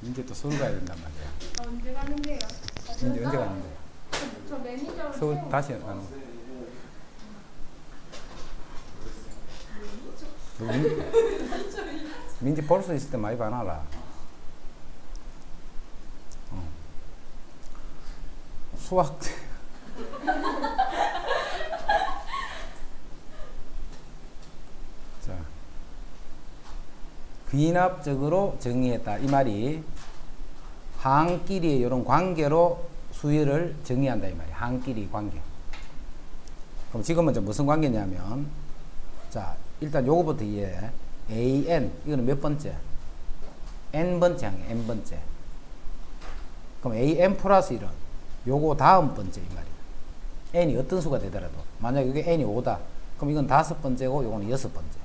이제 또 서울 가야 된단 말이야. 언제 가는데요? 이제 언제 가는데? 저 매니저로 서울 채우고 다시 가는 거. 민지 볼 수 있을 때 많이 봐놔라. 수학. 자, 귀납적으로 정의했다. 이 말이 항끼리의 이런 관계로 수열을 정의한다. 이 말이야. 항끼리 관계. 그럼 지금은 무슨 관계냐면, 자, 일단 요거부터 이해해. AN, 이거는 몇 번째? N번째 항이야, N번째. 그럼 AN 플러스 1은 요거 다음 번째 이 말이야. N이 어떤 수가 되더라도. 만약 이게 N이 5다. 그럼 이건 5번째고 요거는 6번째.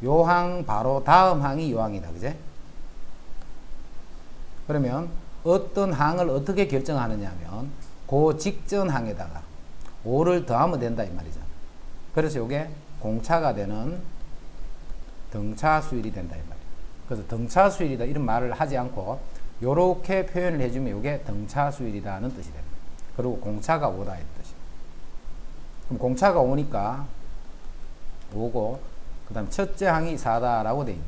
요 항 바로 다음 항이 요 항이다. 그제? 그러면 어떤 항을 어떻게 결정하느냐 하면 그 직전 항에다가 5를 더하면 된다 이 말이잖아. 그래서 요게 공차가 되는 등차 수열이 된다 이 말이야. 그래서 등차 수열이다 이런 말을 하지 않고 요렇게 표현을 해주면 요게 등차 수열이다는 뜻이 됩니다. 그리고 공차가 5다 이 뜻이야. 그럼 공차가 5니까 5고 그 다음 첫째 항이 4다라고 돼 있네.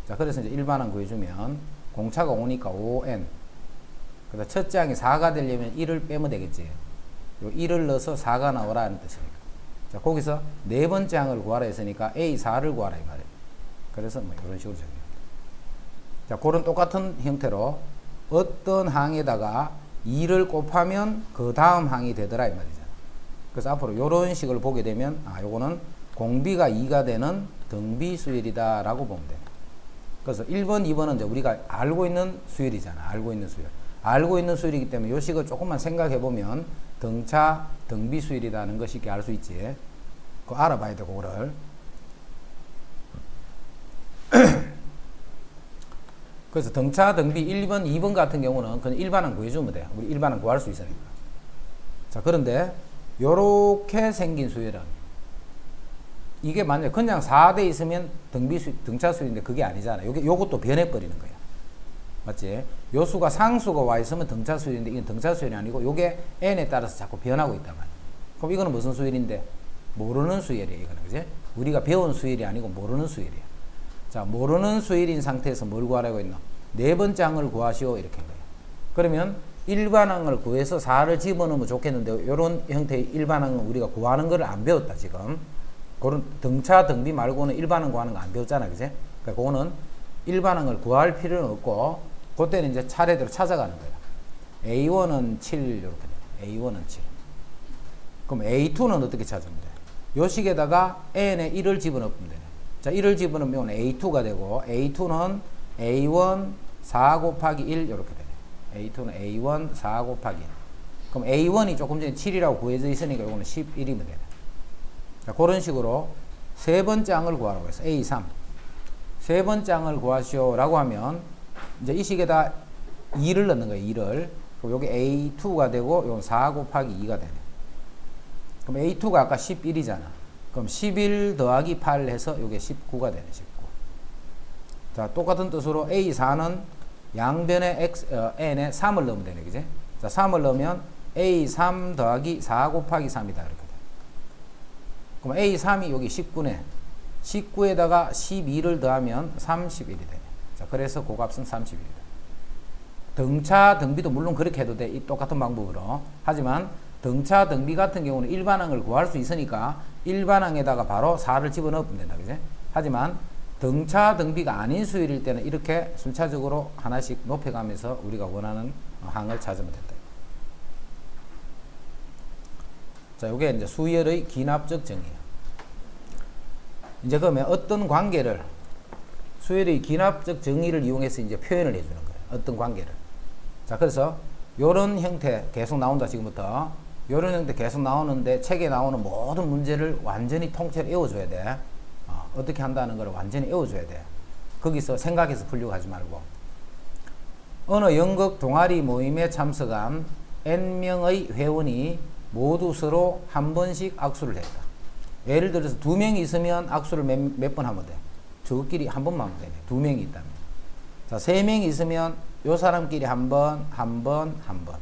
자, 그래서 이제 일반항 구해주면 공차가 5니까 5n. 그 다음 첫째 항이 4가 되려면 1을 빼면 되겠지. 요 1을 넣어서 4가 나오라는 뜻이니까. 자, 거기서 네 번째 항을 구하라 했으니까 A4를 구하라 이 말이에요. 그래서 뭐 이런 식으로 정리합니다. 자, 그런 똑같은 형태로 어떤 항에다가 2를 곱하면 그 다음 항이 되더라 이 말이잖아. 그래서 앞으로 이런 식을 보게 되면 아, 요거는 공비가 2가 되는 등비 수열이다 라고 보면 돼. 그래서 1번, 2번은 이제 우리가 알고 있는 수열이잖아. 알고 있는 수열. 알고 있는 수열이기 때문에 요 식을 조금만 생각해 보면 등차, 등비 수열이라는 거 쉽게 알 수 있지. 그거 알아봐야 되고, 그거를. 그래서 등차, 등비 1번, 2번 같은 경우는 그냥 일반항 구해주면 돼. 우리 일반항 구할 수 있으니까. 자, 그런데 요렇게 생긴 수열은 이게 만약 그냥 4대 있으면 등차 수열인데 그게 아니잖아. 요것도 변해버리는 거야. 맞지? 요 수가 상수가 와 있으면 등차 수열인데 이건 등차 수열이 아니고 요게 n에 따라서 자꾸 변하고 있단 말이야. 그럼 이거는 무슨 수열인데? 모르는 수열이야, 이거는. 그지? 우리가 배운 수열이 아니고 모르는 수열이야. 자, 모르는 수열인 상태에서 뭘 구하라고 했노? 네 번째 항을 구하시오, 이렇게 한 거야. 그러면 일반항을 구해서 4를 집어넣으면 좋겠는데 요런 형태의 일반항은 우리가 구하는 거를 안 배웠다, 지금. 그런 등차, 등비 말고는 일반항 구하는 거 안 배웠잖아, 그지? 그러니까 그거는 일반항을 구할 필요는 없고 그때는 이제 차례대로 찾아가는 거야. A1은 7 이렇게 돼. A1은 7. 그럼 A2는 어떻게 찾으면 돼? 요 식에다가 n에 1을 집어넣으면 되네. 자, 1을 집어넣으면 A2가 되고 A2는 A1 4 곱하기 1 이렇게 되네. A2는 A1 4 곱하기 1. 그럼 A1이 조금 전에 7이라고 구해져 있으니까 이거는 11이면 되네. 자, 그런 식으로 세 번째 항을 구하라고 했어. A3. 세 번째 항을 구하시오라고 하면 이제 이 식에다 2를 넣는 거예요. 2를. 그럼 여기 A2가 되고 이건 4 곱하기 2가 되네. 그럼 A2가 아까 11이잖아. 그럼 11 더하기 8 해서 이게 19가 되네. 19. 자, 똑같은 뜻으로 A4는 양변에 n에 3을 넣으면 되네. 그지? 자, 3을 넣으면 A3 더하기 4 곱하기 3이다. 이렇게 돼. 그럼 A3이 여기 19네. 19에다가 12를 더하면 31이 되네. 자, 그래서 그 값은 31이다. 등차, 등비도 물론 그렇게 해도 돼. 이 똑같은 방법으로. 하지만 등차, 등비 같은 경우는 일반항을 구할 수 있으니까 일반항에다가 바로 4를 집어넣으면 된다. 그지? 하지만 등차, 등비가 아닌 수열일 때는 이렇게 순차적으로 하나씩 높여가면서 우리가 원하는 항을 찾으면 된다. 자, 요게 이제 수열의 기납적 정의야. 이제 그러면 어떤 관계를 수열의 기납적 정의를 이용해서 이제 표현을 해주는 거예요. 어떤 관계를. 자, 그래서 요런 형태 계속 나온다, 지금부터. 요런 형태 계속 나오는데 책에 나오는 모든 문제를 완전히 통째로 외워줘야 돼. 어떻게 한다는 걸 완전히 외워줘야 돼. 거기서 생각해서 풀려고 하지 말고. 어느 연극 동아리 모임에 참석한 N명의 회원이 모두 서로 한 번씩 악수를 했다. 예를 들어서 2명이 있으면 악수를 몇 번 하면 돼? 저끼리 한 번만 하면 되네. 2명이 있다면. 자, 3명이 있으면 요 사람끼리 한 번, 한 번, 한 번.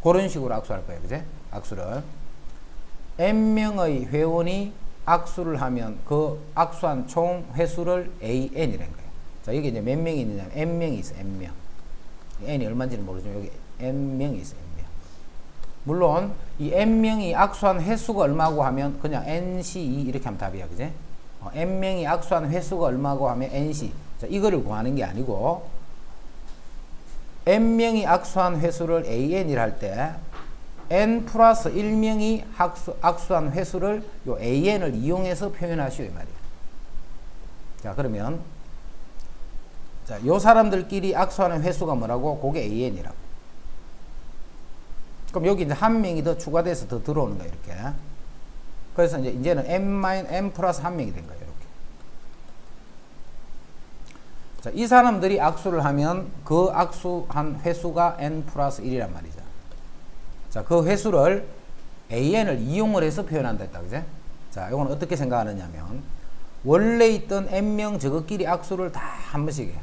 그런 식으로 악수할 거예요. 그제? 악수를. n명의 회원이 악수를 하면 그 악수한 총 횟수를 AN이라는 거예요. 자, 여기 이제 몇 명이 있느냐? n명이 있어, n명. n이 얼마인지는 모르지만 여기 n명이 있어, n명. 물론 이 n명이 악수한 횟수가 얼마고 하면 그냥 nc2 이렇게 하면 답이야. 그제? n명이 악수한 횟수가 얼마고 하면 nc. 자, 이거를 구하는 게 아니고 n명이 악수한 횟수를 AN이라 할 때 n 플러스 1명이 악수한 횟수를 요 AN을 이용해서 표현하시오 이 말이에요. 자, 그러면 자, 요 사람들끼리 악수하는 횟수가 뭐라고? 그게 AN이라고. 그럼 여기 이제 한 명이 더 추가돼서 더 들어오는 거예요, 이렇게. 그래서 이제는 n 플러스 한 명이 된 거예요, 이렇게. 자, 이 사람들이 악수를 하면 그 악수한 횟수가 n 플러스 1이란 말이죠. 자, 그 횟수를 AN을 이용을 해서 표현한다 했다, 그제? 자, 이건 어떻게 생각하느냐면, 원래 있던 n명 저것끼리 악수를 다 한 번씩 해.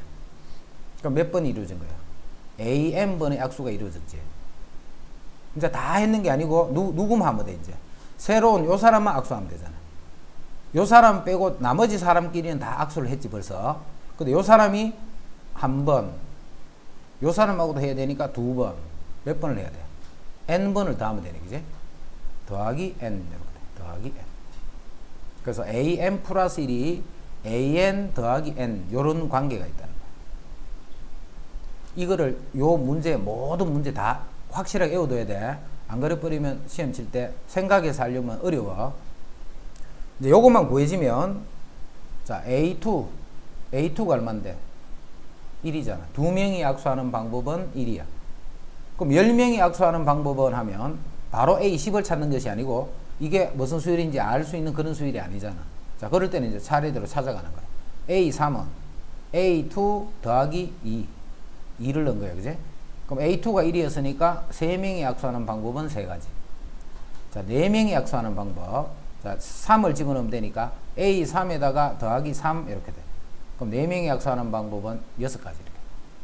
그럼 몇 번이 이루어진 거야? AN번의 악수가 이루어졌지. 이제 다 했는 게 아니고, 누구만 하면 돼, 이제. 새로운 요 사람만 악수하면 되잖아. 요 사람 빼고 나머지 사람끼리는 다 악수를 했지, 벌써. 근데 요 사람이 한 번, 요 사람하고도 해야 되니까 두 번. 몇 번을 해야 돼? n번을 더하면 되네, 그지? 더하기 n, 이렇게 돼. 더하기 n. 그래서 an 플러스 1이 an 더하기 n, 요런 관계가 있다는 거야. 이거를, 요 문제, 모든 문제 다 확실하게 외워둬야 돼. 안 그래버리면 시험 칠 때 생각해서 하려면 어려워. 이제 요것만 구해지면, 자, A2가 얼만데? 1이잖아. 2명이 악수하는 방법은 1이야. 그럼 10명이 악수하는 방법은 하면 바로 A10을 찾는 것이 아니고 이게 무슨 수열인지 알 수 있는 그런 수열이 아니잖아. 자, 그럴 때는 이제 차례대로 찾아가는 거야. A3은 A2 더하기 2. 2를 넣은 거야. 그지? 그럼 A2가 1이었으니까 3명이 악수하는 방법은 3가지. 자, 4명이 악수하는 방법. 자, 3을 집어넣으면 되니까 A3에다가 더하기 3 이렇게 돼. 그럼 4명이 악수하는 방법은 6가지 이렇게.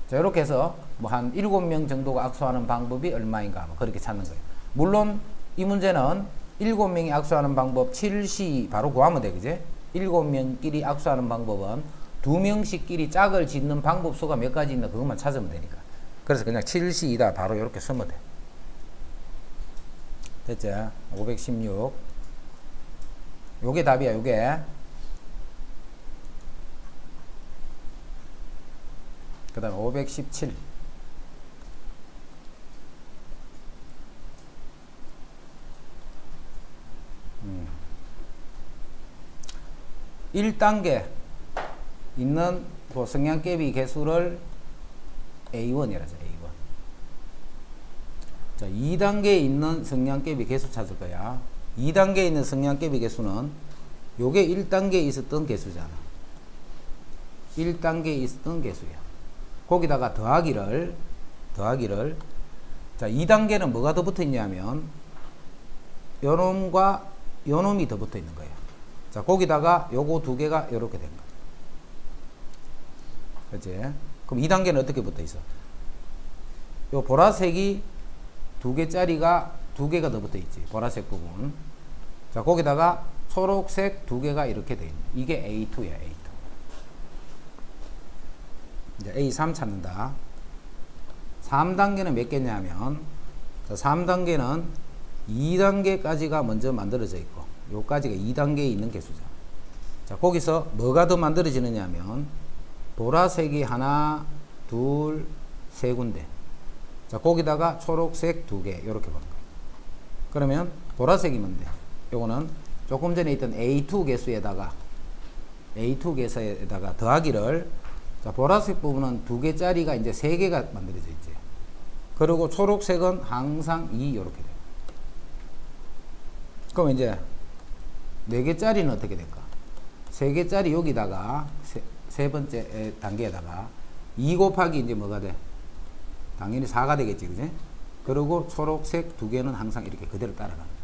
자, 이렇게 해서 뭐 한 7명 정도가 악수하는 방법이 얼마인가 뭐 그렇게 찾는 거예요. 물론 이 문제는 7명이 악수하는 방법 7시 바로 구하면 돼. 그지? 7명끼리 악수하는 방법은 2명씩끼리 짝을 짓는 방법 수가 몇 가지 있나 그것만 찾으면 되니까. 그래서 그냥 7시이다 바로 이렇게 쓰면 돼. 됐죠? 516. 요게 답이야, 요게. 그 다음 517. 1단계 있는 그 성량개비 개수를 A1이라죠. A1. 자, 2단계에 있는 성량개비 개수 찾을 거야. 2단계에 있는 성량개비 개수는 요게 1단계에 있었던 개수잖아. 1단계에 있었던 개수야. 거기다가 더하기를 자, 2단계는 뭐가 더 붙어 있냐면 요놈과 요놈이 더 붙어 있는 거예요. 자, 거기다가 요거 두 개가 요렇게 된 거예요. 그치? 그럼 2단계는 어떻게 붙어 있어? 요 보라색이 두 개짜리가 두 개가 더 붙어 있지. 보라색 부분. 자, 거기다가 초록색 두 개가 이렇게 돼 있네. 이게 A2야, A2. 이제 A3 찾는다. 3단계는 몇 개냐면, 자, 3단계는 2단계까지가 먼저 만들어져 있고, 요까지가 2단계에 있는 개수죠. 자, 거기서 뭐가 더 만들어지느냐 하면, 보라색이 하나, 둘, 세 군데. 자, 거기다가 초록색 두 개, 요렇게 보는 거예요. 그러면, 보라색이 뭔데? 요거는 조금 전에 있던 A2 개수에다가 더하기를, 자, 보라색 부분은 두 개짜리가 이제 세 개가 만들어져 있지. 그리고 초록색은 항상 2 요렇게 돼요. 그럼 이제 네 개짜리는 어떻게 될까? 세 개짜리 여기다가 세 번째 단계에다가 2 곱하기 이제 뭐가 돼? 당연히 4가 되겠지, 그지? 그리고 초록색 두 개는 항상 이렇게 그대로 따라가는 거야.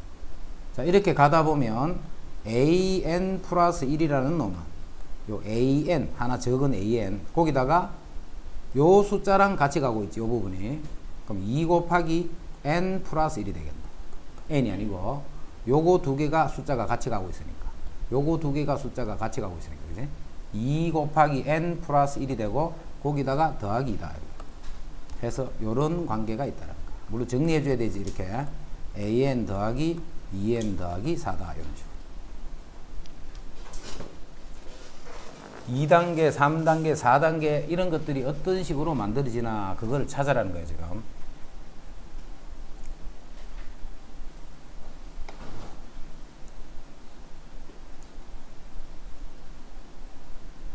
자, 이렇게 가다 보면 AN 플러스 1이라는 놈은 요 AN, 하나 적은 AN, 거기다가 요 숫자랑 같이 가고 있지, 요 부분이. 그럼 2 곱하기 n 플러스 1이 되겠네. n이 아니고 요거 두 개가 숫자가 같이 가고 있으니까. 요거 두 개가 숫자가 같이 가고 있으니까. 그지? 2 곱하기 n 플러스 1이 되고 거기다가 더하기 2다. 해서 요런 관계가 있다는 거. 물론 정리해 줘야 되지. 이렇게 an 더하기 2n 더하기 4다. 이런 식으로. 2단계, 3단계, 4단계 이런 것들이 어떤 식으로 만들어지나 그걸 찾아라는 거예요, 지금.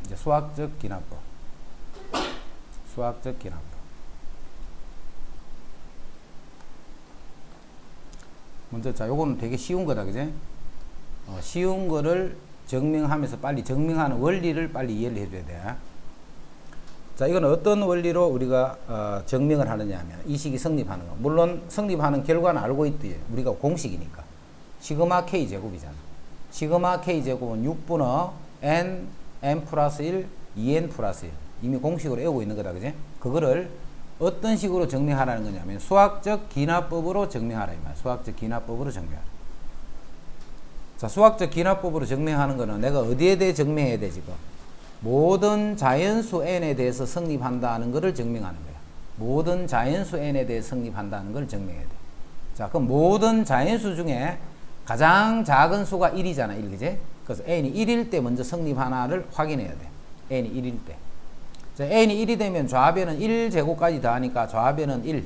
이제 수학적 기납법. 수학적 기납법. 먼저 자, 요거는 되게 쉬운 거다, 그지? 쉬운 거를 증명하면서 빨리 증명하는 원리를 빨리 이해를 해줘야 돼. 자, 이건 어떤 원리로 우리가 증명을 하느냐 하면 이 식이 성립하는 거. 물론 성립하는 결과는 알고 있지. 우리가 공식이니까. 시그마 k 제곱이잖아. 시그마 k 제곱은 6분의 n 플러스 1, 2n 플러스 1. 이미 공식으로 외우고 있는 거다, 그지? 그거를 어떤 식으로 증명하라는 거냐면 수학적 기납법으로 증명하라 이 말. 수학적 기납법으로 증명하라. 자, 수학적 기납법으로 증명하는 거는 내가 어디에 대해 증명해야 돼, 지금? 모든 자연수 n에 대해서 성립한다는 것을 증명하는 거야. 모든 자연수 n에 대해 성립한다는 걸 증명해야 돼. 자, 그럼 모든 자연수 중에 가장 작은 수가 1이잖아, 1, 그지? 그래서 n이 1일 때 먼저 성립하나를 확인해야 돼. n이 1일 때. 자, n이 1이 되면 좌변은 1제곱까지 더하니까 좌변은 1.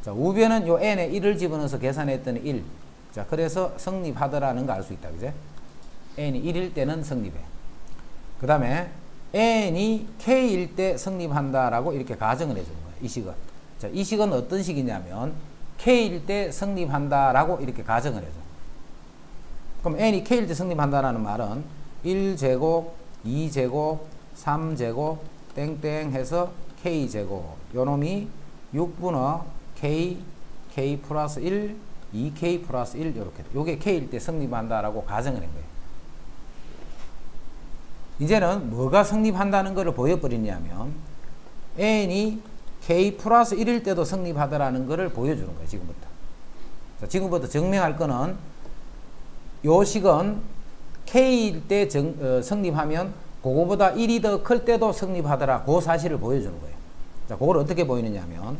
자, 우변은 요 n에 1을 집어넣어서 계산했더니 1. 자, 그래서 성립하더라는 거 알 수 있다, 그제? n이 1일 때는 성립해. 그 다음에 n이 k일 때 성립한다라고 이렇게 가정을 해주는 거예요, 이 식은. 자, 이 식은 어떤 식이냐면 k일 때 성립한다라고 이렇게 가정을 해줘. 그럼 n이 k일 때 성립한다라는 말은 1제곱, 2제곱, 3제곱, 땡땡 해서 k제곱. 요 놈이 6분의 k 플러스 1, 2k 플러스 1 이렇게. 요게 k일 때 성립한다라고 가정을 한 거예요. 이제는 뭐가 성립한다는 것을 보여버리냐면 n이 k 플러스 1일 때도 성립하더라는 것을 보여주는 거예요, 지금부터. 자, 지금부터 증명할 거는 요 식은 k일 때 성립하면 그거보다 1이 더 클 때도 성립하더라. 그 사실을 보여주는 거예요. 자, 그걸 어떻게 보이느냐 하면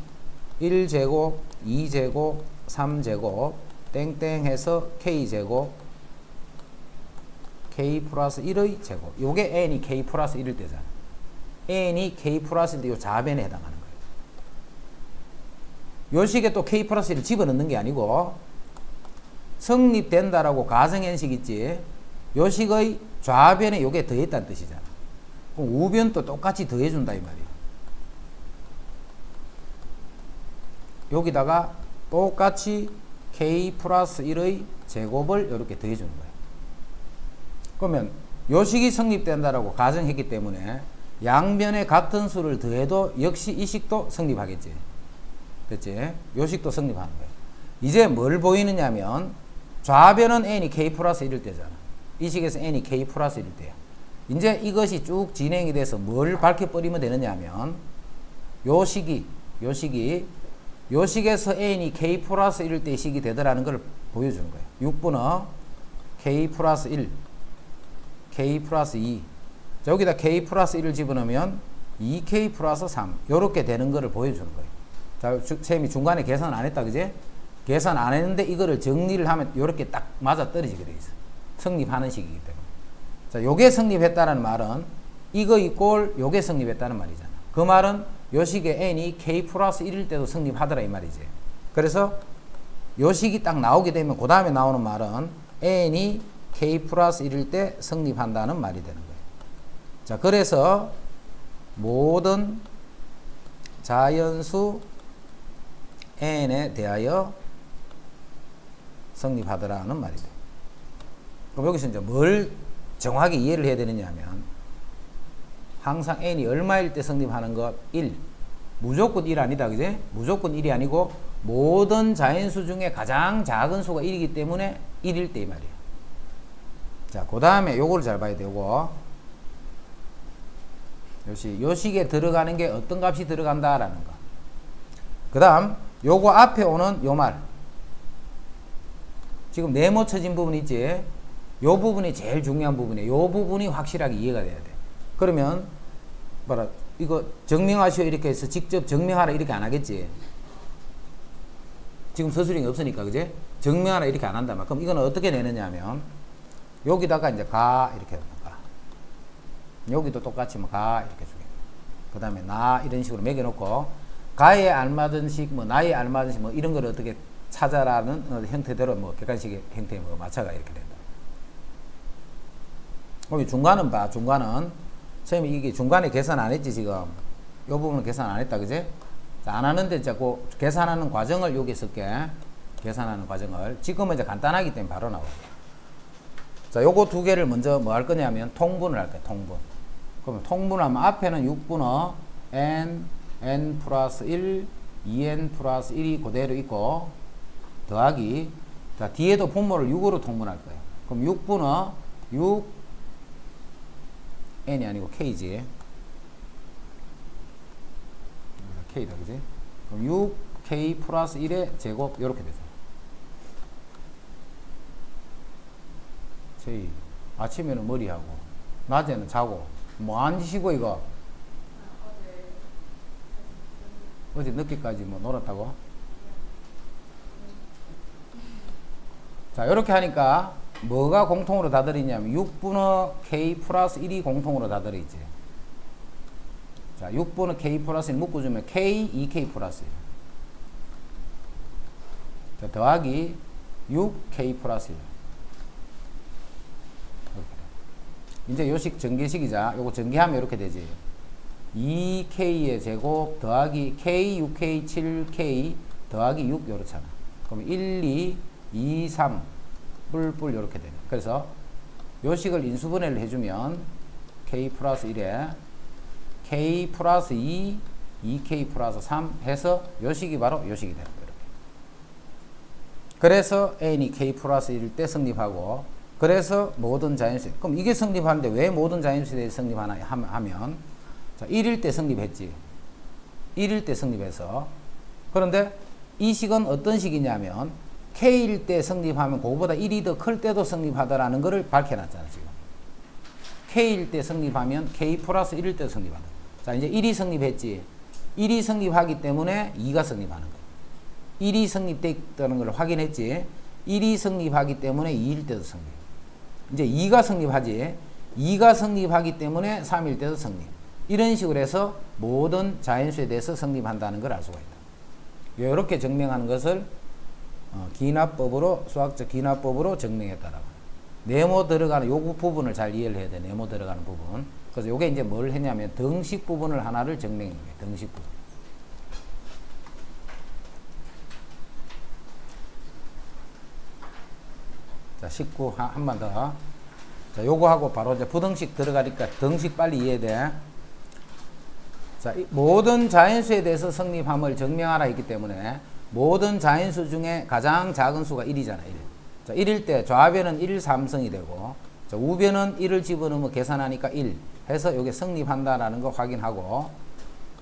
1제곱, 2제곱, 3제곱, 땡땡 해서 k제곱, k 플러스 1의 제곱. 요게 n이 k 플러스 1일 때잖아. n이 k 플러스 1일 때 요 좌변에 해당하는 거예요. 요 식에 또 k 플러스 1을 집어넣는 게 아니고 성립된다라고 가정현식 있지. 요 식의 좌변에 요게 더했다는 뜻이잖아. 그럼 우변도 똑같이 더해준다 이 말이야. 여기다가 똑같이 k 플러스 1의 제곱을 이렇게 더해주는 거예요. 그러면 요 식이 성립된다라고 가정했기 때문에 양변에 같은 수를 더해도 역시 이 식도 성립하겠지. 됐지? 요 식도 성립하는 거예요. 이제 뭘 보이느냐면 좌변은 n이 k 플러스 1일 때잖아. 이 식에서 n이 k 플러스 1일 때야. 이제 이것이 쭉 진행이 돼서 뭘 밝혀버리면 되느냐 하면 요 식에서 n이 k 플러스 1일 때 식이 되더라는 걸 보여주는 거예요. 6분의 k 플러스 1, k 플러스 2. 자, 여기다 k 플러스 1을 집어넣으면 2k 플러스 3. 요렇게 되는 거를 보여주는 거예요. 자, 쌤이 중간에 계산 안 했다, 그지? 계산 안 했는데 이거를 정리를 하면 요렇게 딱 맞아 떨어지게 돼 있어. 성립하는 식이기 때문에. 자, 요게 성립했다는 말은 이거 이꼴 요게 성립했다는 말이잖아. 그 말은 요 식에 n이 k 플러스 1일 때도 성립하더라 이 말이지. 그래서 요 식이 딱 나오게 되면 그 다음에 나오는 말은 n이 k 플러스 1일 때 성립한다는 말이 되는 거예요. 자, 그래서 모든 자연수 n에 대하여 성립하더라는 말이 돼요. 그럼 여기서 이제 뭘 정확하게 이해를 해야 되느냐 하면 항상 n이 얼마일 때 성립하는 것? 1. 무조건 1 아니다, 그지? 무조건 1이 아니고 모든 자연수 중에 가장 작은 수가 1이기 때문에 1일 때 이 말이야. 자, 그 다음에 요거를 잘 봐야 되고 요식에 들어가는 게 어떤 값이 들어간다라는 거. 그 다음 요거 앞에 오는 요 말, 지금 네모 쳐진 부분 있지. 요 부분이 제일 중요한 부분이에요. 요 부분이 확실하게 이해가 돼야 돼. 그러면 뭐라 이거 증명하시오 이렇게 해서 직접 증명하라 이렇게 안 하겠지. 지금 서술형이 없으니까, 그지? 증명하라 이렇게 안 한다 말. 그럼 이거는 어떻게 내느냐 하면 여기다가 이제 가 이렇게 가. 여기도 똑같이 뭐 가 이렇게 주게. 그 다음에 나 이런 식으로 매겨놓고 가에 알맞은 식, 뭐 나에 알맞은 식, 뭐 이런 걸 어떻게 찾아라는 형태대로 뭐 객관식의 형태에 뭐 맞춰가 이렇게 된다. 그럼 중간은 봐. 중간은 선생님이 이게 중간에 계산 안 했지 지금. 이 부분은 계산 안 했다, 그지? 안 하는데 자꾸 계산하는 과정을 여기 쓸게. 계산하는 과정을. 지금은 이제 간단하기 때문에 바로 나와. 자, 요거 두 개를 먼저 뭐 할 거냐면 통분을 할 거야. 통분. 그러면 통분하면 앞에는 6분의 n 플러스 1, 2n 플러스 1이 그대로 있고 더하기, 자 뒤에도 분모를 6으로 통분할 거예요. 그럼 6분의 6 n이 아니고 k지. k다, 그지? 그럼 6k 플러스 1의 제곱 이렇게 되죠. 저희 아침에는 머리하고 낮에는 자고 뭐 안 지시고 이거 어제 늦게까지 뭐 놀았다고? 자, 이렇게 하니까 뭐가 공통으로 다 들어있냐면 6분의 k 플러스 1이 공통으로 다 들어있지. 자, 6분의 k 플러스 1 묶어주면 k, 2k 플러스 1. 자, 더하기 6k 플러스 1. 이제 요식 전개식이자 요거 전개하면 이렇게 되지. 2k의 제곱 더하기 k, 6k, 7k 더하기 6 요렇잖아. 그럼 1, 2, 3 뿔뿔 요렇게 되네. 그래서 요식을 인수분해를 해주면 k 플러스 1에 k 플러스 2, 2k 플러스 3 해서 요식이 바로 요식이 되는 거예요. 이렇게. 그래서 n이 k 플러스 1일 때 성립하고, 그래서 모든 자연수에, 그럼 이게 성립하는데 왜 모든 자연수에 성립하나 하면, 자, 1일 때 성립했지. 1일 때 성립해서. 그런데 이 식은 어떤 식이냐면 k일 때 성립하면 그거보다 1이 더 클 때도 성립하더라는 것을 밝혀놨잖아 지금. k일 때 성립하면 k 플러스 1일 때도 성립한다. 자, 이제 1이 성립했지. 1이 성립하기 때문에 2가 성립하는 거야. 1이 성립됐다는 걸 확인했지. 1이 성립하기 때문에 2일 때도 성립. 이제 2가 성립하지. 2가 성립하기 때문에 3일 때도 성립. 이런 식으로 해서 모든 자연수에 대해서 성립한다는 걸 알 수가 있다. 이렇게 증명하는 것을 기납법으로, 수학적 기납법으로 증명했다라고. 네모 들어가는 요 부분을 잘 이해를 해야 돼. 네모 들어가는 부분. 그래서 요게 이제 뭘 했냐면 등식 부분을 하나를 증명한 거예요. 등식 부분. 자, 19 한 번 더. 자, 요거 하고 바로 이제 부등식 들어가니까 등식 빨리 이해해야 돼. 자, 모든 자연수에 대해서 성립함을 증명하라 했기 때문에 모든 자연수 중에 가장 작은 수가 1이잖아. 1. 자, 1일 때 좌변은 1, 3성이 되고, 자, 우변은 1을 집어넣으면 계산하니까 1 해서 이게 성립한다라는 거 확인하고,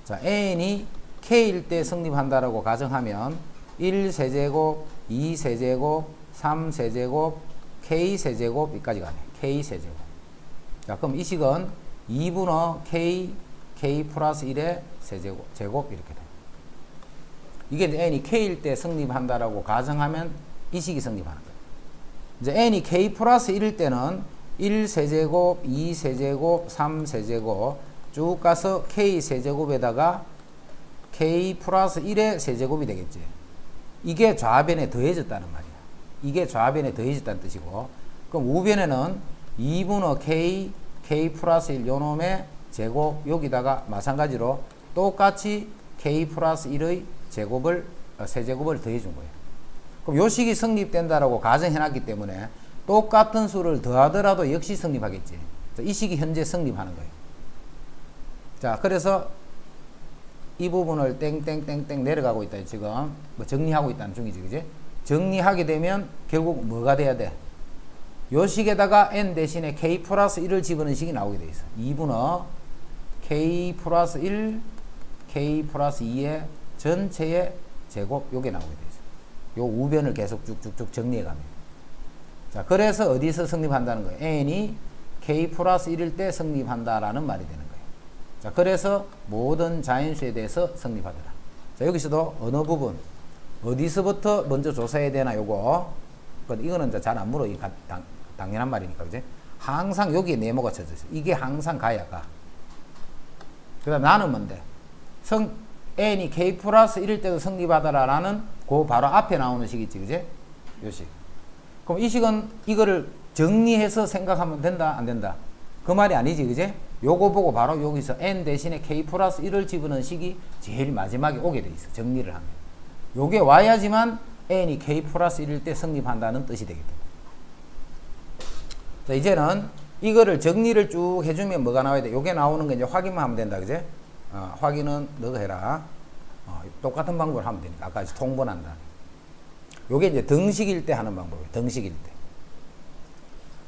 자, n이 k일 때 성립한다라고 가정하면 1 세제곱, 2 세제곱, 3 세제곱, k 세제곱 여기까지 가네. k 세제곱. 자, 그럼 이 식은 2분의 k 플러스 1의 세제곱, 제곱 이렇게 돼. 이게 n이 k일 때 성립한다라고 가정하면 이 식이 성립하는 거예요. 이제 n이 k 플러스 1일 때는 1 세제곱, 2 세제곱, 3 세제곱 쭉 가서 k 세제곱에다가 k 플러스 1의 세제곱이 되겠지. 이게 좌변에 더해졌다는 말이야. 이게 좌변에 더해졌다는 뜻이고, 그럼 우변에는 2분의 k 플러스 1 요놈의 제곱 여기다가 마찬가지로 똑같이 k 플러스 1의 제곱을 세제곱을 더해 준 거예요. 그럼 요 식이 성립된다라고 가정해 놨기 때문에 똑같은 수를 더하더라도 역시 성립하겠지. 이 식이 현재 성립하는 거예요. 자, 그래서 이 부분을 땡땡땡땡 내려가고 있다. 지금 뭐 정리하고 있다는 중이지, 그지? 정리하게 되면 결국 뭐가 돼야 돼? 요 식에다가 n 대신에 k 플러스 1을 집어넣은 식이 나오게 돼 있어. 2분의 k 플러스 1, k 플러스 2의 전체의 제곱 요게 나오게 되죠. 요 우변을 계속 쭉쭉쭉 정리해 가면. 자, 그래서 어디서 성립한다는 거예요? n이 k 플러스 1일 때 성립한다라는 말이 되는 거예요. 자, 그래서 모든 자연수에 대해서 성립하더라. 자, 여기서도 어느 부분 어디서부터 먼저 조사해야 되나 요거. 이거는 잘 안 물어. 당연한 말이니까, 그지? 항상 여기에 네모가 쳐져 있어. 이게 항상 가야 가. 그 다음 나는 뭔데? n이 k 플러스 1일 때도 성립하더라라는 그 바로 앞에 나오는 식 있지, 그지? 요 식. 그럼 이 식은 이거를 정리해서 생각하면 된다, 안 된다? 그 말이 아니지, 그지? 요거 보고 바로 여기서 n 대신에 k 플러스 1을 집어넣은 식이 제일 마지막에 오게 돼 있어. 정리를 하면. 요게 와야지만 n이 k 플러스 1일 때 성립한다는 뜻이 되겠다. 자, 이제는 이거를 정리를 쭉 해주면 뭐가 나와야 돼? 요게 나오는 거 이제 확인만 하면 된다, 그지? 확인은 너가 해라. 똑같은 방법을 하면 되니까. 아까 통분한다. 요게 이제 등식일 때 하는 방법이에요. 등식일 때.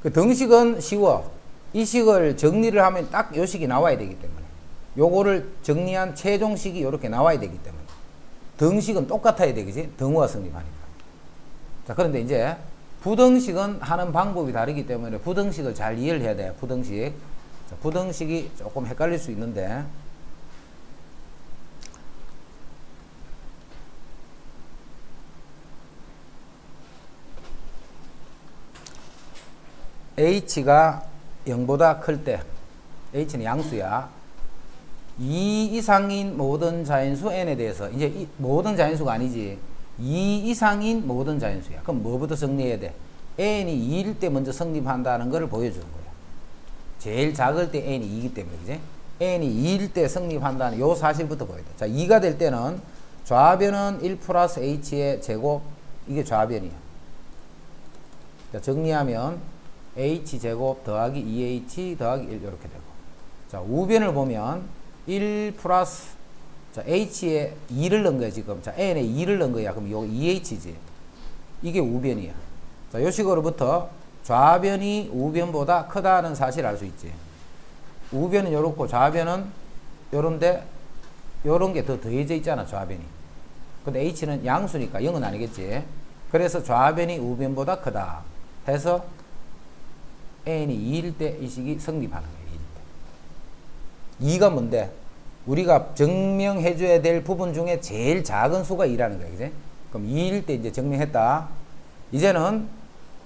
그 등식은 쉬워. 이 식을 정리를 하면 딱 요 식이 나와야 되기 때문에. 요거를 정리한 최종식이 요렇게 나와야 되기 때문에. 등식은 똑같아야 되겠지? 등호가 성립하니까. 자, 그런데 이제 부등식은 하는 방법이 다르기 때문에 부등식을 잘 이해를 해야 돼요. 부등식. 자, 부등식이 조금 헷갈릴 수 있는데, h가 0보다 클 때, h는 양수야. 2 이상인 모든 자연수 n에 대해서, 이제 모든 자연수가 아니지, 2 이상인 모든 자연수야. 그럼 뭐부터 정리해야 돼? n이 2일 때 먼저 성립한다는 것을 보여주는 거야. 제일 작을 때 n이 2이기 때문에, 그지? n이 2일 때 성립한다는 요 사실부터 보여야 돼. 자, 2가 될 때는 좌변은 1 플러스 h의 제곱, 이게 좌변이야. 자, 정리하면 h제곱 더하기 2h 더하기 1 이렇게 되고. 자, 우변을 보면 1 플러스, 자, h에 2를 넣은 거야, 지금. 자, n에 2를 넣은 거야. 그럼 이거 2h지. 이게 우변이야. 자, 요 식으로부터 좌변이 우변보다 크다는 사실을 알 수 있지. 우변은 요렇고 좌변은 요런데 요런 게 더 더해져 있잖아, 좌변이. 근데 h는 양수니까 0은 아니겠지. 그래서 좌변이 우변보다 크다 해서 n이 2일 때 이 식이 성립하는 거예요. 2일 때. 2가 뭔데? 우리가 증명해 줘야 될 부분 중에 제일 작은 수가 2라는 거야, 그지? 그럼 2일 때 이제 증명했다. 이제는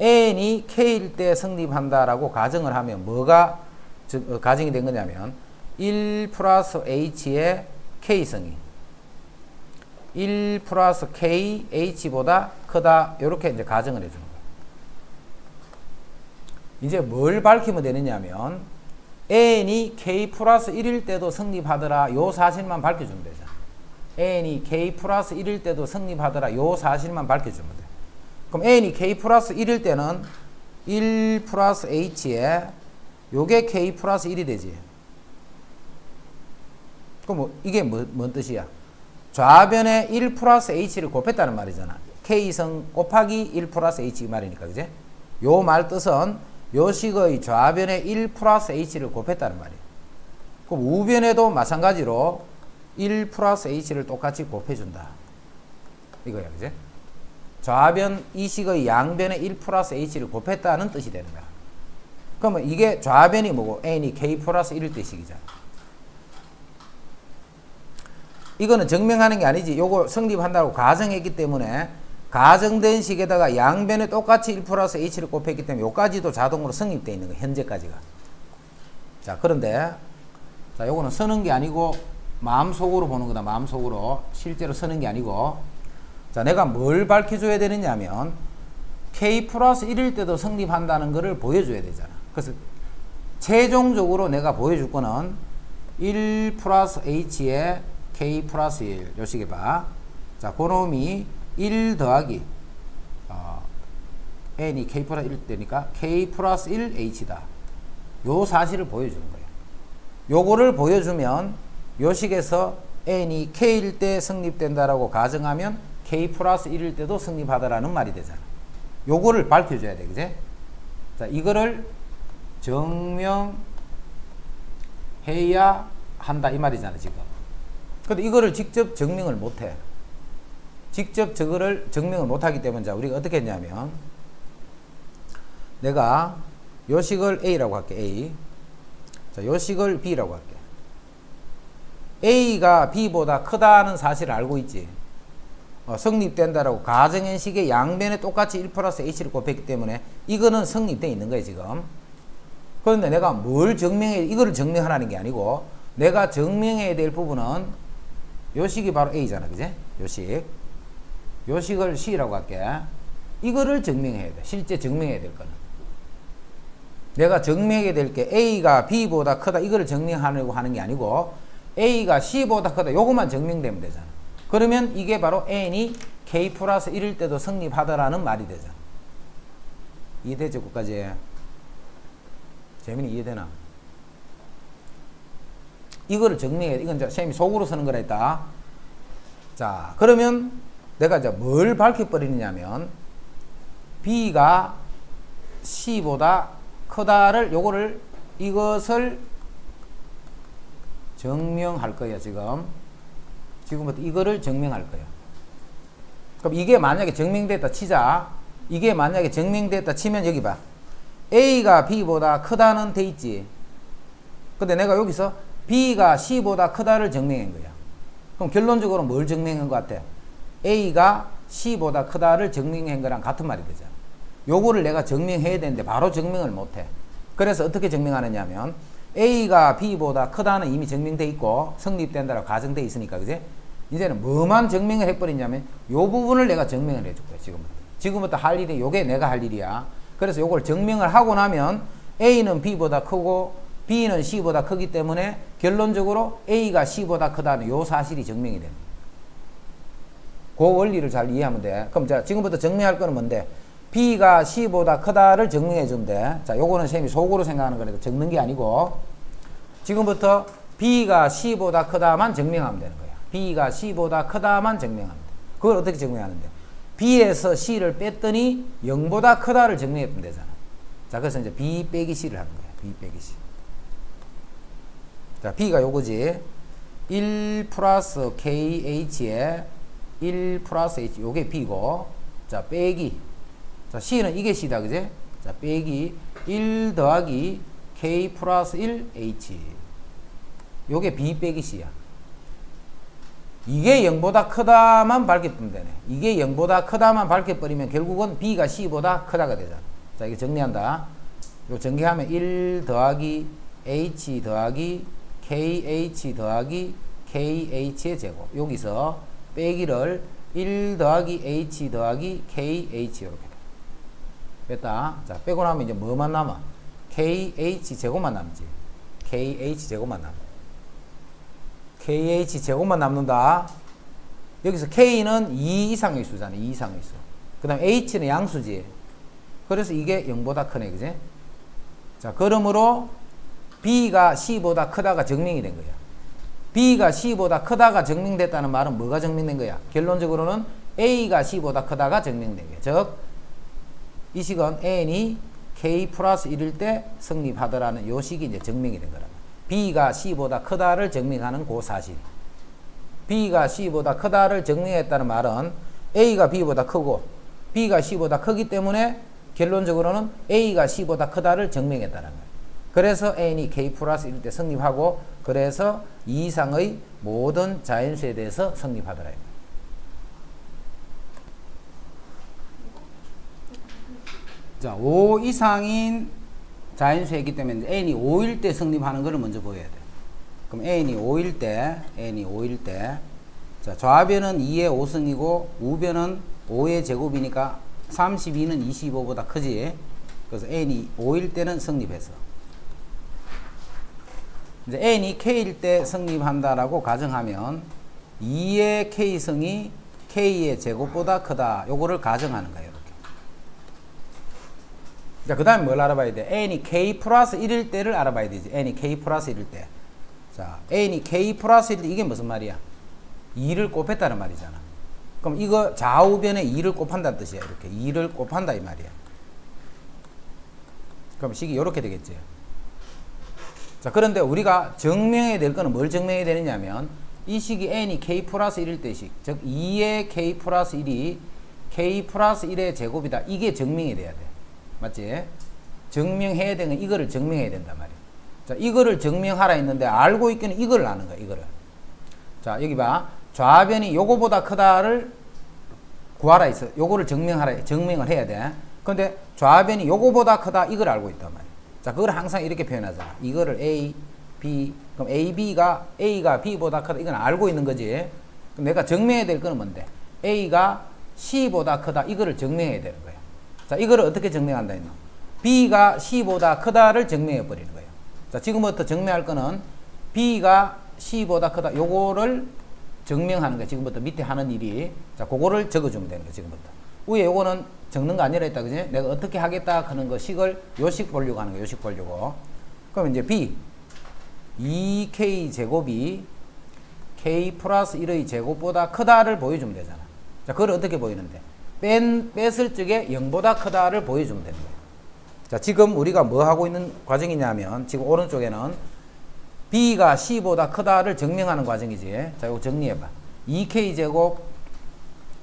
n이 k일 때 성립한다라고 가정을 하면 뭐가 가정이 된 거냐면 1 플러스 h의 k성이 1 플러스 k h보다 크다. 이렇게 이제 가정을 해주는 거예요. 이제 뭘 밝히면 되느냐면 n이 k 플러스 1일 때도 성립하더라. 요 사실만 밝혀주면 되죠. n이 k 플러스 1일 때도 성립하더라. 요 사실만 밝혀주면 돼. 그럼 n이 k 플러스 1일 때는 1 플러스 h에 요게 k 플러스 1이 되지. 그럼 뭐 이게 뭔 뜻이야? 좌변에 1 플러스 h를 곱했다는 말이잖아. k성 곱하기 1 플러스 h 말이니까, 그제? 요 말 뜻은 요 식의 좌변에 1 플러스 h를 곱했다는 말이에요. 그럼 우변에도 마찬가지로 1 플러스 h를 똑같이 곱해준다. 이거야, 그제? 좌변 이 식의 양변에 1 플러스 h를 곱했다는 뜻이 되는 거야. 그러면 이게 좌변이 뭐고? n이 k 플러스 1일 때 식이잖아. 이거는 증명하는 게 아니지. 요거 성립한다고 가정했기 때문에 가정된 식에다가 양변에 똑같이 1 플러스 h를 곱했기 때문에 요까지도 자동으로 성립되어 있는 거예요. 현재까지가. 자, 그런데 자, 요거는 쓰는 게 아니고 마음속으로 보는 거다. 마음속으로. 실제로 쓰는 게 아니고. 자, 내가 뭘 밝혀줘야 되느냐면 k 플러스 1일 때도 성립한다는 거를 보여줘야 되잖아. 그래서 최종적으로 내가 보여줄 거는 1 플러스 h에 k 플러스 1. 요 식에 봐. 자, 그놈이 1 더하기 n이 k 플러스 1 때니까 k 플러스 1 h다. 요 사실을 보여주는 거예요. 요거를 보여주면 요 식에서 n이 k일 때 성립된다라고 가정하면 k 플러스 1일 때도 성립하다라는 말이 되잖아. 요거를 밝혀줘야 돼, 그제? 자, 이거를 증명해야 한다 이 말이잖아 지금. 근데 이거를 직접 증명을 못해. 직접 저거를 증명을 못하기 때문에 자 우리가 어떻게 했냐면 내가 요식을 A라고 할게. A. 자 요식을 B라고 할게. A가 B보다 크다는 사실을 알고 있지. 성립된다라고 가정현식의 양변에 똑같이 1 플러스 H를 곱했기 때문에 이거는 성립되어 있는 거예요 지금. 그런데 내가 뭘 증명해, 이거를 증명하라는 게 아니고 내가 증명해야 될 부분은 요식이 바로 A잖아 그지? 요식을 C라고 할게. 이거를 증명해야 돼. 실제 증명해야 될 거는 내가 증명해야 될 게 A가 B보다 크다 이거를 증명하려고 하는 게 아니고 A가 C보다 크다 요것만 증명되면 되잖아. 그러면 이게 바로 n이 k 플러스 1일 때도 성립하더라는 말이 되잖아. 이해되죠? 끝까지? 재민이 이해되나? 이거를 정리해. 이건 이제 쌤이 속으로 쓰는 거라 했다. 자, 그러면 내가 이제 뭘 밝혀버리느냐면 B가 C보다 크다를 이것을 증명할 거야 지금부터 이거를 증명할 거야. 그럼 이게 만약에 증명됐다 치자. 이게 만약에 증명됐다 치면 여기 봐. A가 B보다 크다는 돼 있지. 근데 내가 여기서 B가 C보다 크다를 증명한 거야. 그럼 결론적으로 뭘 증명한 것 같아? A가 C보다 크다를 증명한 거랑 같은 말이 되잖아. 요거를 내가 증명해야 되는데 바로 증명을 못해. 그래서 어떻게 증명하느냐 하면 A가 B보다 크다는 이미 증명돼 있고 성립된다라고 가정돼 있으니까 그지? 이제는 뭐만 증명을 해버리냐면 요 부분을 내가 증명을 해줄 거야 지금부터 할 일이 요게 내가 할 일이야. 그래서 요걸 증명을 하고 나면 A는 B보다 크고 B는 C보다 크기 때문에 결론적으로 A가 C보다 크다는 요 사실이 증명이 됩니다. 그 원리를 잘 이해하면 돼. 그럼 자 지금부터 증명할 거는 뭔데? B가 C보다 크다를 증명해 주면 돼. 자, 요거는 쌤이 속으로 생각하는 거니까 적는 게 아니고 지금부터 B가 C보다 크다만 증명하면 되는 거야. B가 C보다 크다만 증명하면 돼. 그걸 어떻게 증명하는데? B에서 C를 뺐더니 0보다 크다를 증명해보면 되잖아. 자, 그래서 이제 B 빼기 C를 하는 거야. B 빼기 C. 자, B가 요거지. 1 플러스 KH에 1 플러스 H. 요게 B고. 자, 빼기. 자, C는 이게 C다, 그지? 자, 빼기 1 더하기 K 플러스 1 H. 요게 B 빼기 C야. 이게 0보다 크다만 밝혀버리면 되네. 이게 0보다 크다만 밝혀버리면 결국은 B가 C보다 크다가 되잖아. 자, 이거 정리한다. 요 전개하면 1 더하기 H 더하기 KH 더하기 KH의 제곱. 여기서 빼기를 1 더하기 H 더하기 KH 이렇게. 됐다. 자, 빼고 나면 이제 뭐만 남아? KH 제곱만 남지. KH 제곱만 남아. KH 제곱만 남는다. 여기서 K는 2 이상의 수잖아. 2 이상의 수. 그 다음에 H는 양수지. 그래서 이게 0보다 크네. 그지? 자, 그러므로 B가 C보다 크다가 증명이 된 거야. B가 C보다 크다가 증명됐다는 말은 뭐가 증명된 거야? 결론적으로는 A가 C보다 크다가 증명된 거야. 즉, 이 식은 n이 k 플러스 1일 때 성립하더라는 요 식이 이제 증명이 된 거라. B가 C보다 크다를 증명하는 그 사실. B가 C보다 크다를 증명했다는 말은 A가 B보다 크고 B가 C보다 크기 때문에 결론적으로는 A가 C보다 크다를 증명했다는 거예요. 그래서 n이 k 플러스 1일 때 성립하고 그래서 이 이상의 모든 자연수에 대해서 성립하더라. 자, 5 이상인 자연수이기 때문에 n이 5일 때 성립하는 것을 먼저 보여야 돼. 그럼 n이 5일 때, 자, 좌변은 2의 5승이고 우변은 5의 제곱이니까 32는 25보다 크지. 그래서 n이 5일 때는 성립해서. 이제 n이 k일 때 성립한다라고 가정하면 2의 k승이 k의 제곱보다 크다. 요거를 가정하는 거예요. 자, 그 다음에 뭘 알아봐야 돼? n이 k 플러스 1일 때를 알아봐야 되지. n이 k 플러스 1일 때. 자, n이 k 플러스 1일 때 이게 무슨 말이야? 2를 곱했다는 말이잖아. 그럼 이거 좌우변에 2를 곱한다는 뜻이야. 이렇게 2를 곱한다 이 말이야. 그럼 식이 이렇게 되겠지. 자, 그런데 우리가 증명해야 될 거는 뭘 증명해야 되느냐면 이 식이 n이 k 플러스 1일 때식, 즉 2의 k 플러스 1이 k 플러스 1의 제곱이다. 이게 증명이 돼야 돼. 맞지? 증명해야 되는 이거를 증명해야 된단 말이야. 자, 이거를 증명하라 했는데 알고 있기는 이걸 아는 거야. 이거를. 자, 여기 봐. 좌변이 요거보다 크다를 구하라 했어. 요거를 증명을 해야 돼. 근데 좌변이 요거보다 크다 이걸 알고 있단 말이야. 자, 그걸 항상 이렇게 표현하잖아. 이거를 A, B, 그럼 A가 B보다 크다. 이건 알고 있는 거지. 그럼 내가 증명해야 될 거는 뭔데? A가 C보다 크다. 이거를 증명해야 되는 거야. 자, 이거를 어떻게 증명한다 했노? B가 C보다 크다를 증명해 버리는 거예요. 자, 지금부터 증명할 거는 B가 C보다 크다. 요거를 증명하는 거야. 지금부터 밑에 하는 일이. 자, 그거를 적어주면 되는 거야. 지금부터. 위에 요거는 적는 거 아니라 했다. 그지? 내가 어떻게 하겠다 하는 거 식을 요식 보려고 하는 거야. 요식 보려고. 그럼 이제 B 2K 제곱이 K 플러스 1의 제곱보다 크다를 보여주면 되잖아. 자, 그걸 어떻게 보이는데? 뺐을 적에 0보다 크다를 보여주면 되는 거예요. 자, 지금 우리가 뭐 하고 있는 과정이냐면 지금 오른쪽에는 B가 C보다 크다를 증명하는 과정이지. 자, 이거 정리해봐. 2K 제곱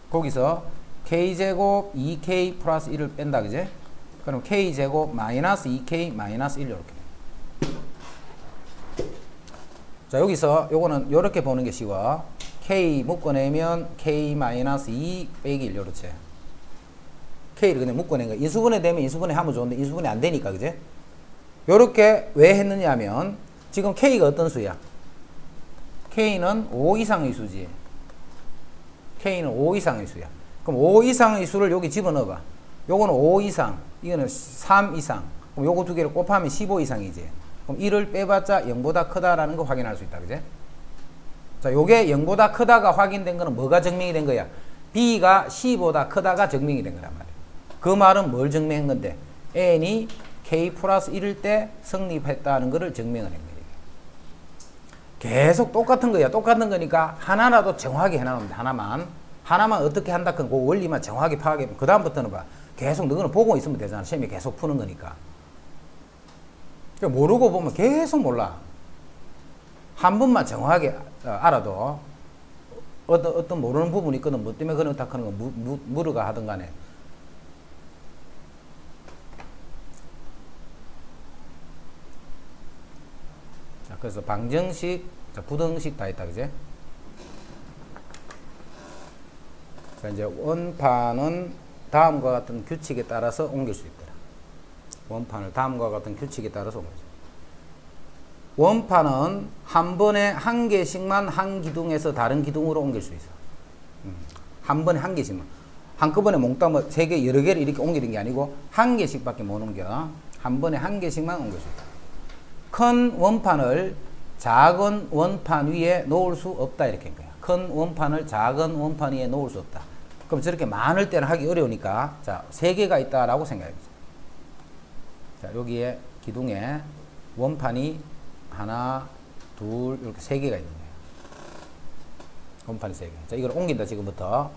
거기서 K 제곱 2K 플러스 1을 뺀다. 그지? 그럼 K 제곱 마이너스 2K 마이너스 1 이렇게. 자, 여기서 요거는 요렇게 보는 게 쉬워. K 묶어내면 K 마이너스 2 빼기 1 요렇지. K를 그냥 묶어낸 거야. 인수분해 되면 인수분해 하면 좋은데 인수분해 안 되니까. 그지? 요렇게 왜 했느냐 하면 지금 K가 어떤 수야? K는 5 이상의 수지. K는 5 이상의 수야. 그럼 5 이상의 수를 여기 집어넣어봐. 요거는 5 이상, 이거는 3 이상. 그럼 요거 두 개를 곱하면 15 이상이지. 그럼 1을 빼봤자 0보다 크다라는 거 확인할 수 있다. 그지? 자, 요게 0보다 크다가 확인된 거는 뭐가 증명이 된 거야? B가 C보다 크다가 증명이 된 거란 말이야. 그 말은 뭘 증명한 건데? n이 K 플러스 1일 때 성립했다는 것을 증명을 한 거예요. 계속 똑같은 거야. 똑같은 거니까 하나라도 정확히 해나갑니다. 하나만 어떻게 한다 그 원리만 정확히 파악해. 그 다음부터는 봐. 계속 너는 보고 있으면 되잖아. 시험에 계속 푸는 거니까. 그러니까 모르고 보면 계속 몰라. 한 번만 정확하게 알아도 어떤 모르는 부분이 있거든. 뭐 때문에 그렇다 하는 거 물어가 하든 간에. 자, 그래서 방정식, 자, 부등식 다 있다. 그제? 자, 이제 원판은 다음과 같은 규칙에 따라서 옮길 수 있더라. 원판을 다음과 같은 규칙에 따라서 옮길 수 있다. 원판은 한 번에 한 개씩만 한 기둥에서 다른 기둥으로 옮길 수 있어. 한 번에 한 개씩만. 한꺼번에 몽땅 뭐 세 개, 여러 개를 이렇게 옮기는 게 아니고 한 개씩밖에 못 옮겨. 한 번에 한 개씩만 옮길 수 있다. 큰 원판을 작은 원판 위에 놓을 수 없다. 이렇게 한 거야. 큰 원판을 작은 원판 위에 놓을 수 없다. 그럼 저렇게 많을 때는 하기 어려우니까 자, 세 개가 있다라고 생각해보세요. 자, 여기에 기둥에 원판이 하나, 둘, 이렇게 세 개가 있는 거예요. 원판이 세 개. 자, 이걸 옮긴다, 지금부터.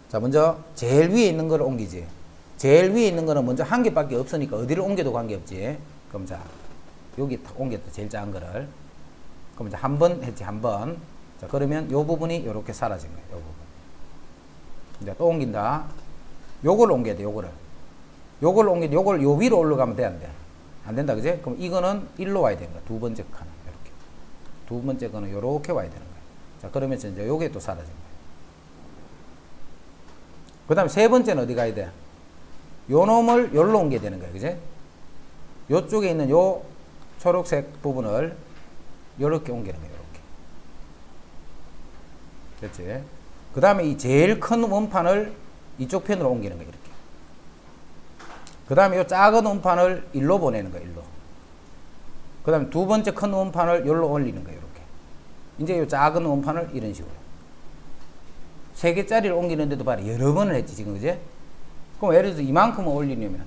자, 먼저 제일 위에 있는 거를 옮기지. 제일 위에 있는 거는 먼저 한 개밖에 없으니까 어디를 옮겨도 관계없지. 그럼 자, 여기 딱 옮겼다, 제일 작은 거를. 그럼 이제 한 번 했지, 한 번. 자, 그러면 요 부분이 이렇게 사라진 거예요, 요 부분. 이제 또 옮긴다. 요걸 옮겨야 돼, 요거를. 요걸 옮겨, 요걸 요 위로 올라가면 돼, 안 돼? 안 된다, 그지? 그럼 이거는 일로 와야 되는 거야. 두 번째 칸. 이렇게. 두 번째 거는 요렇게 와야 되는 거야. 자, 그러면서 이제 요게 또 사라진 거야. 그 다음에 세 번째는 어디 가야 돼? 요 놈을 요로 옮겨야 되는 거야, 그지? 요쪽에 있는 요 초록색 부분을 요렇게 옮기는 거야, 요렇게. 됐지? 그 다음에 이 제일 큰 원판을 이쪽 편으로 옮기는 거야, 이렇게. 그 다음에 이 작은 원판을 일로 보내는 거야, 일로. 그 다음에 두 번째 큰 원판을 여기로 올리는 거야, 이렇게. 이제 이 작은 원판을 이런 식으로. 세 개짜리를 옮기는데도 봐라, 여러 번을 했지, 지금, 그제? 그럼 예를 들어서 이만큼을 올리려면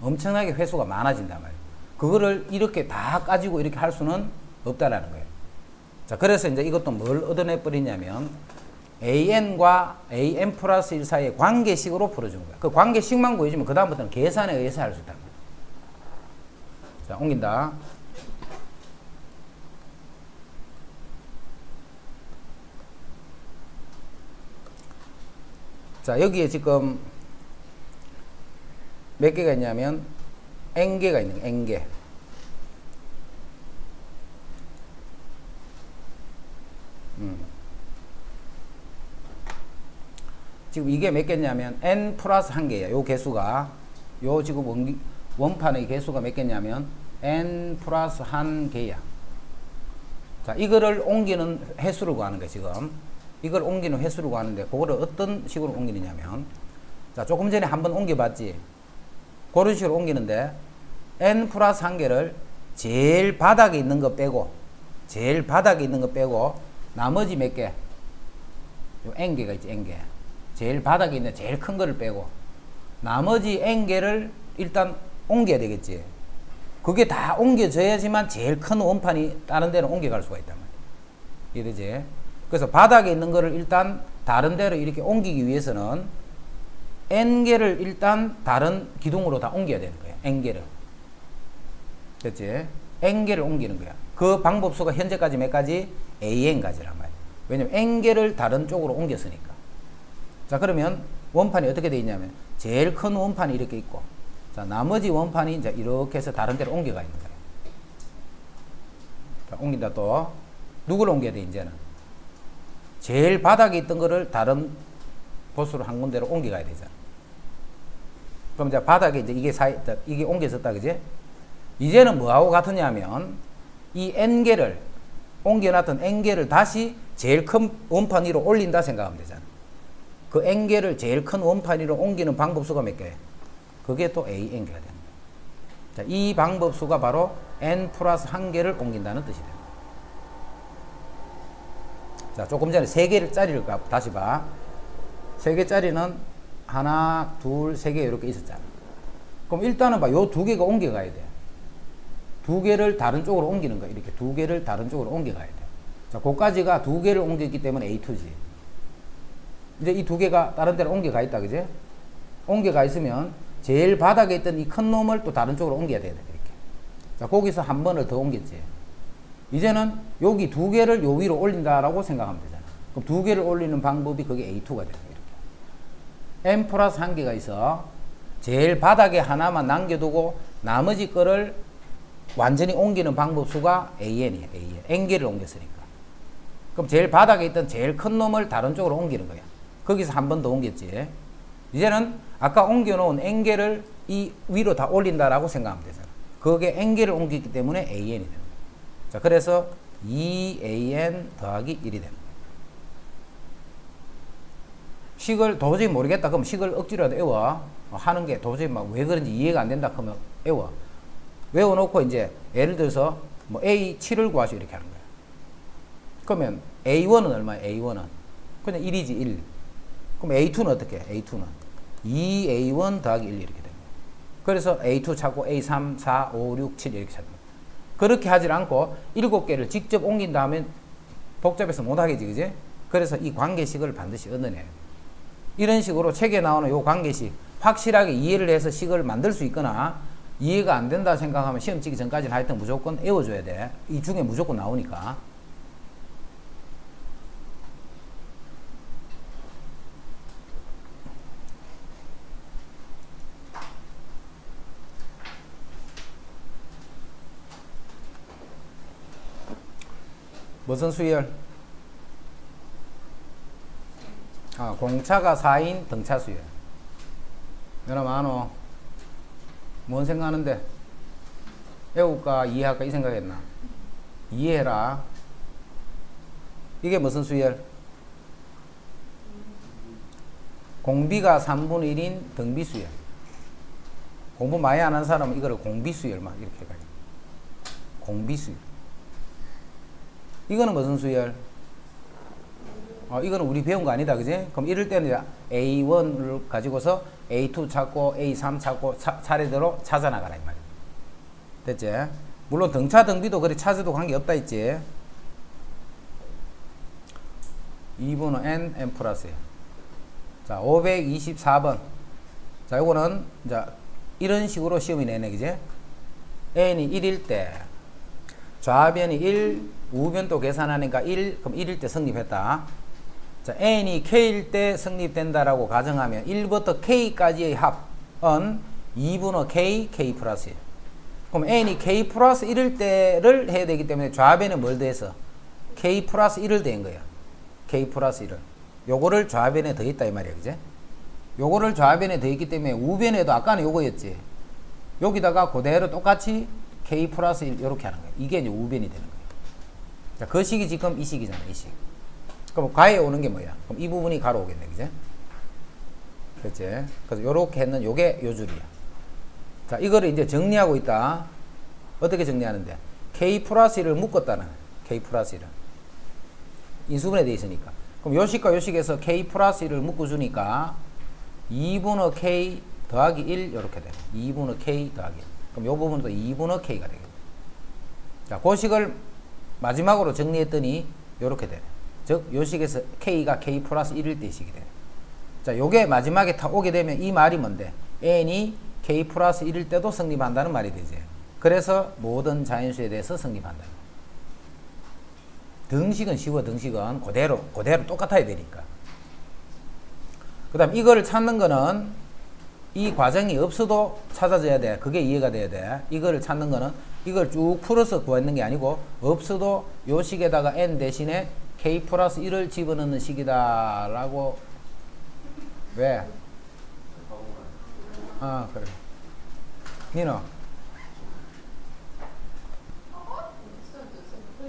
엄청나게 회수가 많아진단 말이야. 그거를 이렇게 다 가지고 이렇게 할 수는 없다라는 거예요. 자, 그래서 이제 이것도 뭘 얻어내 버리냐면, an과 an 플러스 1 사이의 관계식으로 풀어주는 거야. 그 관계식만 구해주면 그다음부터는 계산에 의해서 할 수 있다. 자, 옮긴다. 자, 여기에 지금 몇 개가 있냐면 n개가 있는 거예요. n개. 지금 이게 몇 개냐면 n 플러스 1개예요. 요 개수가 요 지금 원판의 개수가 몇 개냐면 n 플러스 1개야. 자, 이거를 옮기는 횟수를 구하는 거예요. 지금 이걸 옮기는 횟수를 구하는데 그거를 어떤 식으로 옮기느냐면, 자, 조금 전에 한번 옮겨봤지. 그런 식으로 옮기는데 n 플러스 1개를 제일 바닥에 있는 거 빼고 나머지 몇 개? 요 n개가 있지. n개. 제일 바닥에 있는 제일 큰 거를 빼고 나머지 n개를 일단 옮겨야 되겠지. 그게 다 옮겨져야지만 제일 큰 원판이 다른 데로 옮겨갈 수가 있단 말이야. 이해되지? 그래서 바닥에 있는 거를 일단 다른 데로 이렇게 옮기기 위해서는 n개를 일단 다른 기둥으로 다 옮겨야 되는 거야. n개를. 됐지? n개를 옮기는 거야. 그 방법수가 현재까지 몇 가지? an까지란 말이야. 왜냐면 n개를 다른 쪽으로 옮겼으니까. 자, 그러면 원판이 어떻게 되어 있냐면 제일 큰 원판이 이렇게 있고, 자, 나머지 원판이 이제 이렇게 해서 다른 데로 옮겨가 있는 거예요. 자, 옮긴다. 또 누구를 옮겨야 돼? 이제는 제일 바닥에 있던 거를 다른 보수로 한 군데로 옮겨가야 되잖아. 그럼 이제 바닥에 이제 이게 옮겨졌다, 그지? 이제는 뭐하고 같으냐면 이 n개를 옮겨놨던 n개를 다시 제일 큰 원판 위로 올린다 생각하면 되잖아. 그 n개를 제일 큰 원판 위로 옮기는 방법수가 몇 개예요? 그게 또 a n개가 됩니다. 자, 이 방법수가 바로 n 플러스 1개를 옮긴다는 뜻이 됩니다. 자, 조금 전에 3개짜리를 다시 봐. 3개짜리는 하나, 둘, 3개 이렇게 있었잖아. 그럼 일단은 봐. 요 2개가 옮겨가야 돼. 2개를 다른 쪽으로 옮기는 거야. 이렇게 2개를 다른 쪽으로 옮겨가야 돼. 자, 그까지가 2개를 옮겼기 때문에 A2지. 이제 이 2개가 다른 데로 옮겨가 있다, 그지? 옮겨가 있으면 제일 바닥에 있던 이 큰 놈을 또 다른 쪽으로 옮겨야 돼. 이렇게. 자, 거기서 한 번을 더 옮겼지. 이제는 여기 2개를 요 위로 올린다라고 생각하면 되잖아. 그럼 2개를 올리는 방법이 그게 A2가 되는 거야. n 플러스 1개가 있어. 제일 바닥에 하나만 남겨두고 나머지 거를 완전히 옮기는 방법수가 AN이에요. AN. n개를 옮겼으니까. 그럼 제일 바닥에 있던 제일 큰 놈을 다른 쪽으로 옮기는 거야. 거기서 한 번 더 옮겼지. 이제는 아까 옮겨놓은 n개를 이 위로 다 올린다라고 생각하면 되잖아. 그게 n개를 옮겼기 때문에 AN이 되는 거야. 자, 그래서 2AN 더하기 1이 되는 거야. 식을 도저히 모르겠다. 그럼 식을 억지로라도 외워. 하는 게 도저히 막 왜 그런지 이해가 안 된다. 그러면 외워. 외워놓고 이제 예를 들어서 뭐 A7을 구하시오 이렇게 하는 거야. 그러면 A1은 얼마야? A1은 그냥 1이지 1. 그럼 A2는 어떻게 해? A2는 2A1 더하기 1 이렇게 되는 거야. 그래서 A2 찾고 A3, 4, 5, 6, 7 이렇게 찾는 거야. 그렇게 하질 않고 7개를 직접 옮긴 다음에 복잡해서 못하겠지, 그지? 그래서 이 관계식을 반드시 얻어내야 돼. 이런 식으로 책에 나오는 요 관계식 확실하게 이해를 해서 식을 만들 수 있거나 이해가 안 된다 생각하면 시험 치기 전까지는 하여튼 무조건 외워줘야 돼. 이 중에 무조건 나오니까. 무슨 수열? 공차가 4인 등차 수열. 여러분 아노? 뭔 생각하는데? 외울까 이해할까 이 생각했나? 이해해라. 이게 무슨 수열? 공비가 3분의 1인 등비 수열. 공부 많이 안 한 사람은 이거를 공비 수열 막 이렇게 해가지고. 공비 수열. 이거는 무슨 수열? 이거는 우리 배운 거 아니다, 그지? 그럼 이럴 때는 A1을 가지고서 A2 찾고 A3 찾고 차례대로 찾아나가라 이 말이야. 됐지? 물론 등차 등비도 그래 찾아도 관계없다 했지. 2번은 N 플러스야. 자, 524번. 자, 요거는 이제 이런 식으로 시험이 내네, 그지? N이 1일 때 좌변이 1, 우변도 계산하니까 1, 그럼 1일 때 성립했다. 자, n이 k일 때 성립된다라고 가정하면 1부터 k까지의 합은 2분의 k, k 플러스 1. 그럼 n이 k 플러스 1일 때를 해야 되기 때문에 좌변에 뭘 더해서 k 플러스 1을 더한 거야. k 플러스 1을. 요거를 좌변에 더했다 이 말이야. 그제? 요거를 좌변에 더했기 때문에 우변에도 아까는 요거였지. 여기다가 그대로 똑같이 k 플러스 1 이렇게 하는 거야. 이게 이제 우변이 되는 거야. 자, 그 식이 지금 이 식이잖아. 이 식. 그럼 가에 오는 게 뭐야? 그럼 이 부분이 가로 오겠네. 그제? 그렇지? 그래서 요렇게 했는 요게 요 줄이야. 자, 이거를 이제 정리하고 있다. 어떻게 정리하는데? k 플러스 1을 묶었다는 k 플러스 1을. 인수분해 돼 있으니까. 그럼 요 식과 요 식에서 k 플러스 1을 묶어주니까 2분의 k 더하기 1 이렇게 돼. 2분의 k 더하기 1. 그럼 요 부분도 2분의 k가 되겠네. 자, 그 식을 마지막으로 정리했더니 요렇게 되네. 즉, 요 식에서 k가 k 플러스 1일 때 식이 되네. 자, 요게 마지막에 다 오게 되면 이 말이 뭔데? n이 k 플러스 1일 때도 성립한다는 말이 되지. 그래서 모든 자연수에 대해서 성립한다. 등식은 쉬워. 등식은 그대로 똑같아야 되니까. 그 다음 이거를 찾는 거는 이 과정이 없어도 찾아져야 돼. 그게 이해가 돼야 돼. 이거를 찾는 거는 이걸 쭉 풀어서 구하는 게 아니고 없어도 요 식에다가 n 대신에 k 플러스 1을 집어넣는 식이다 라고. 왜? 아, 그래. 니는?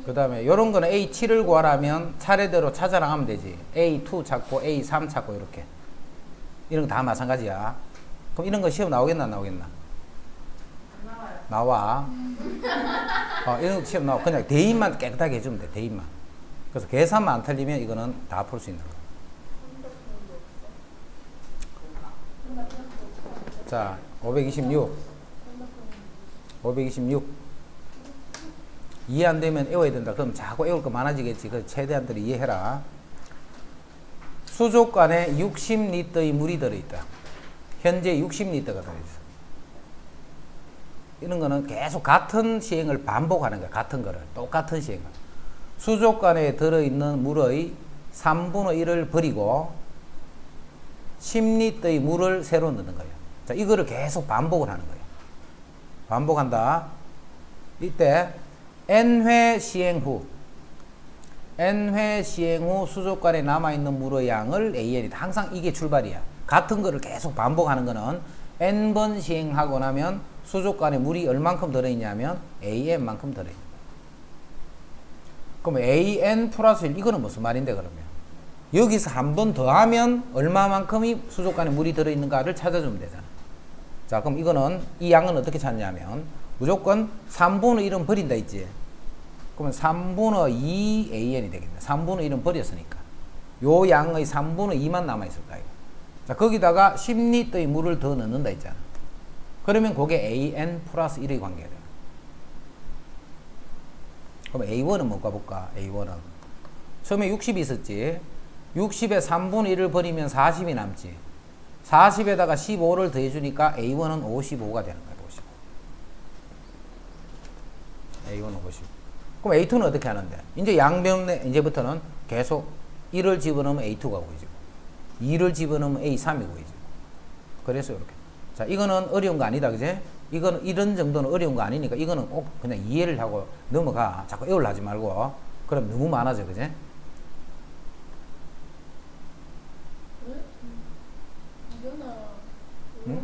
그 다음에 요런 거는 A7을 구하라면 차례대로 찾아나가면 되지. A2 찾고 A3 찾고 이렇게. 이런 거 다 마찬가지야. 그럼 이런 거 시험 나오겠나 안 나오겠나? 나와. 이런 거 시험 나와. 그냥 대입만 깨끗하게 해주면 돼. 대입만. 그래서 계산만 안 틀리면 이거는 다 풀 수 있는 거. 자, 526. 이해 안 되면 외워야 된다. 그럼 자꾸 외울 거 많아지겠지. 그 최대한대로 이해해라. 수족관에 60리터의 물이 들어있다. 현재 60리터가 들어있어. 이런 거는 계속 같은 시행을 반복하는 거야. 같은 거를. 똑같은 시행을. 수족관에 들어있는 물의 3분의 1을 버리고 10리터의 물을 새로 넣는 거예요. 자, 이거를 계속 반복을 하는 거예요. 반복한다. 이때 n회 시행 후 수족관에 남아있는 물의 양을 AN이다. 항상 이게 출발이야. 같은 거를 계속 반복하는 거는 n번 시행하고 나면 수족관에 물이 얼만큼 들어있냐면 AN만큼 들어있는 거야. 그럼 AN 플러스 1 이거는 무슨 말인데 그러면? 여기서 한 번 더 하면 얼마만큼이 수족관에 물이 들어있는가를 찾아주면 되잖아. 자, 그럼 이거는 이 양은 어떻게 찾냐면 무조건 3분의 1은 버린다 있지. 그러면 3분의 2 AN이 되겠네. 3분의 1은 버렸으니까. 요 양의 3분의 2만 남아있을까, 이거. 자, 거기다가 10리터의 물을 더 넣는다 있잖아. 그러면 그게 AN 플러스 1의 관계가 돼. 그럼 A1은 뭐 가볼까? A1은. 처음에 60이 있었지. 60에 3분의 1을 버리면 40이 남지. 40에다가 15를 더해주니까 A1은 55가 되는 거야. 55. A1은 55. 그럼 A2는 어떻게 하는데? 이제 양변에 이제부터는 계속 1을 집어넣으면 A2가 보이죠. 2를 집어넣으면 A3이 보이죠. 그래서 이렇게. 자, 이거는 어려운 거 아니다. 그제? 이거는 이런 정도는 어려운 거 아니니까 이거는 꼭 그냥 이해를 하고 넘어가. 자꾸 애월 하지 말고. 그럼 너무 많아져. 그제? 응?